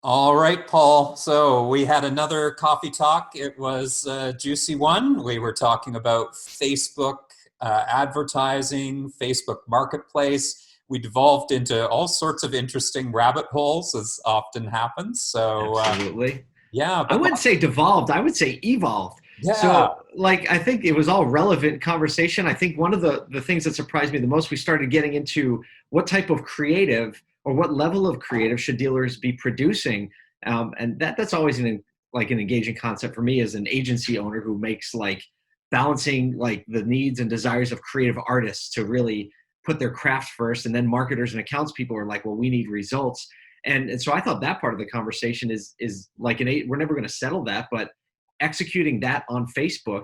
All right, Paul. So we had another coffee talk. It was a juicy one. We were talking about Facebook advertising, Facebook Marketplace. We devolved into all sorts of interesting rabbit holes, as often happens. Absolutely. Yeah, I but wouldn't say devolved, I would say evolved. yeah, So, like, I think it was all relevant conversation. I think one of the things that surprised me the most, we started getting into what type of creative or what level of creative should dealers be producing. And that's always an engaging concept for me as an agency owner who makes like balancing like the needs and desires of creative artists to really put their craft first, and then marketers and accounts people are like, well, we need results. And so I thought that part of the conversation is like we're never going to settle that, but executing that on Facebook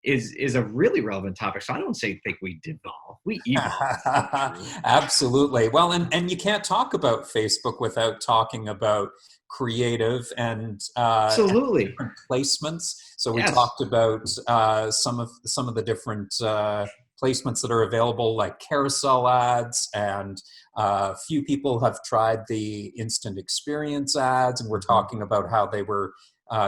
is a really relevant topic. So I don't think we devolve, we evolve. True. absolutely. Well, and you can't talk about Facebook without talking about creative and Absolutely. different placements. So we Yes. talked about some of the different placements that are available, like carousel ads, and few people have tried the instant experience ads, and we're Mhm. talking about how they were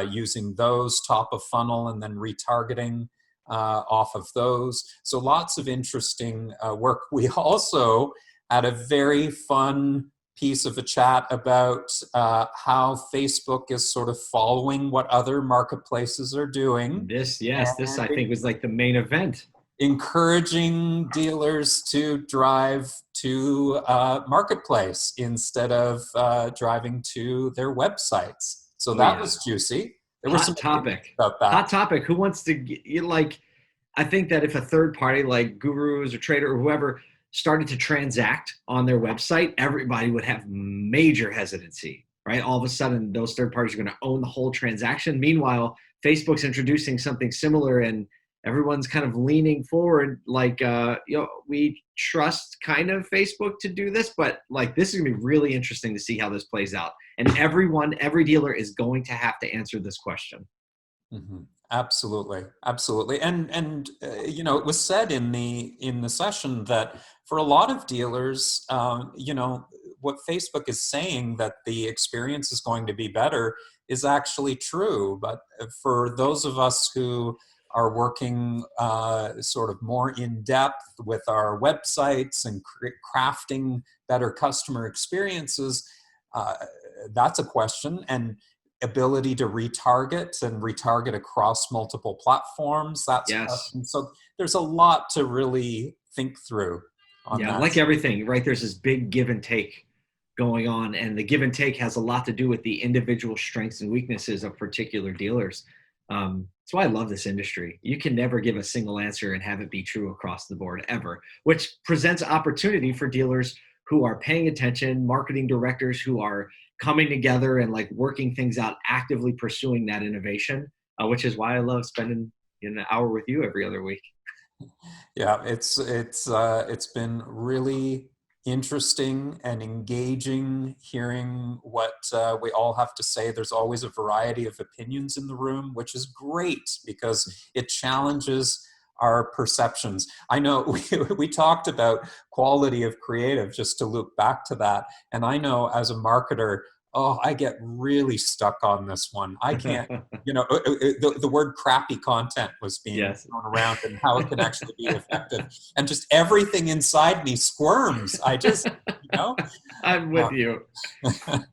using those top of funnel and then retargeting off of those. So lots of interesting work. We also had a very fun piece of a chat about how Facebook is sort of following what other marketplaces are doing This I and think was like the main event. encouraging dealers to drive to marketplace instead of driving to their websites. So Oh that yeah. was juicy. There were some Hot opinions topic. about that. Hot topic. Who wants to get, like, I think that if a third party like Gurus or Trader or whoever started to transact on their website, everybody would have major hesitancy, right? All of a sudden, those third parties are going to own the whole transaction. Meanwhile, Facebook's introducing something similar, and everyone's kind of leaning forward, like, we trust kind of Facebook to do this, but like, this is going to be really interesting to see how this plays out. And every dealer is going to have to answer this question. Mhm. Absolutely, absolutely, and it was said in the session that for a lot of dealers, what Facebook is saying that the experience is going to be better is actually true. But for those of us who are working sort of more in depth with our websites and crafting better customer experiences, uh, that's a question. And ability to retarget across multiple platforms, that's a Yes. question. So there's a lot to really think through on Yeah, that. like everything, right? There's this big give and take going on, and the give and take has a lot to do with the individual strengths and weaknesses of particular dealers. That's why I love this industry. You can never give a single answer and have it be true across the board ever, which presents opportunity for dealers who are paying attention, marketing directors who are coming together and like working things out, actively pursuing that innovation, which is why I love spending an hour with you every other week. Yeah, it's been really interesting and engaging hearing what we all have to say. There's always a variety of opinions in the room, which is great because it challenges our perceptions. I know we talked about quality of creative, just to loop back to that. And I know as a marketer, oh, I get really stuck on this one. I can't, the word crappy content was being Yes. thrown around and how it can actually be effective. And just everything inside me squirms. I just, you know, I'm uh, with you.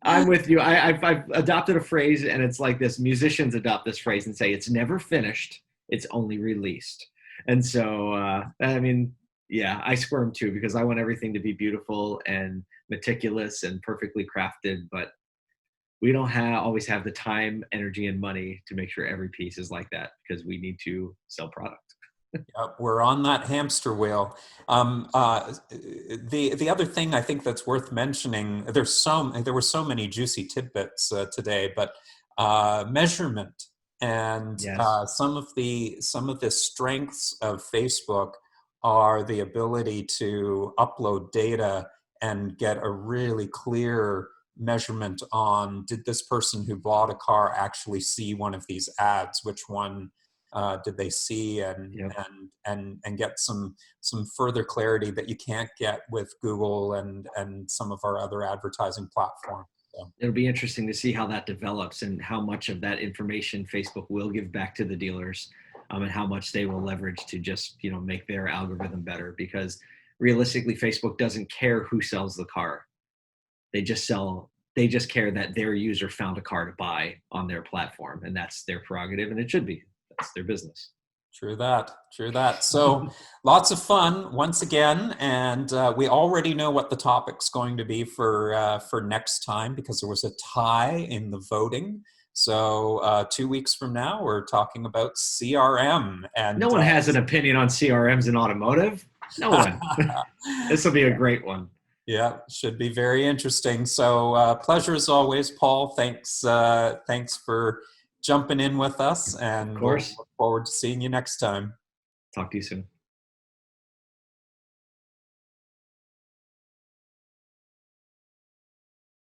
I'm with you. I've adopted a phrase, and it's like this. Musicians adopt this phrase and say, "It's never finished. It's only released." And so, I mean, yeah, I squirm too because I want everything to be beautiful and meticulous and perfectly crafted. But we don't always have the time, energy, and money to make sure every piece is like that because we need to sell product. we're on that hamster wheel. The other thing I think that's worth mentioning, there were so many juicy tidbits today, but measurement and Yes. some of the strengths of Facebook are the ability to upload data and get a really clear measurement on, did this person who bought a car actually see one of these ads, which one did they see, Yep. and get some further clarity that you can't get with Google and some of our other advertising platforms. So, It'll be interesting to see how that develops and how much of that information Facebook will give back to the dealers, and how much they will leverage to just make their algorithm better. Because realistically, Facebook doesn't care who sells the car. They just sell. They just care that their user found a car to buy on their platform, and that's their prerogative, and it should be. That's their business. true that. True that. So lots of fun once again, and we already know what the topic's going to be for next time because there was a tie in the voting. So 2 weeks from now, we're talking about CRM, No and one has an opinion on CRMs in automotive. No one. This will be a great one. yeah, should be very interesting. So pleasure as always, Paul. Thanks for jumping in with us, Of and we'll course. look forward to seeing you next time. Talk to you soon.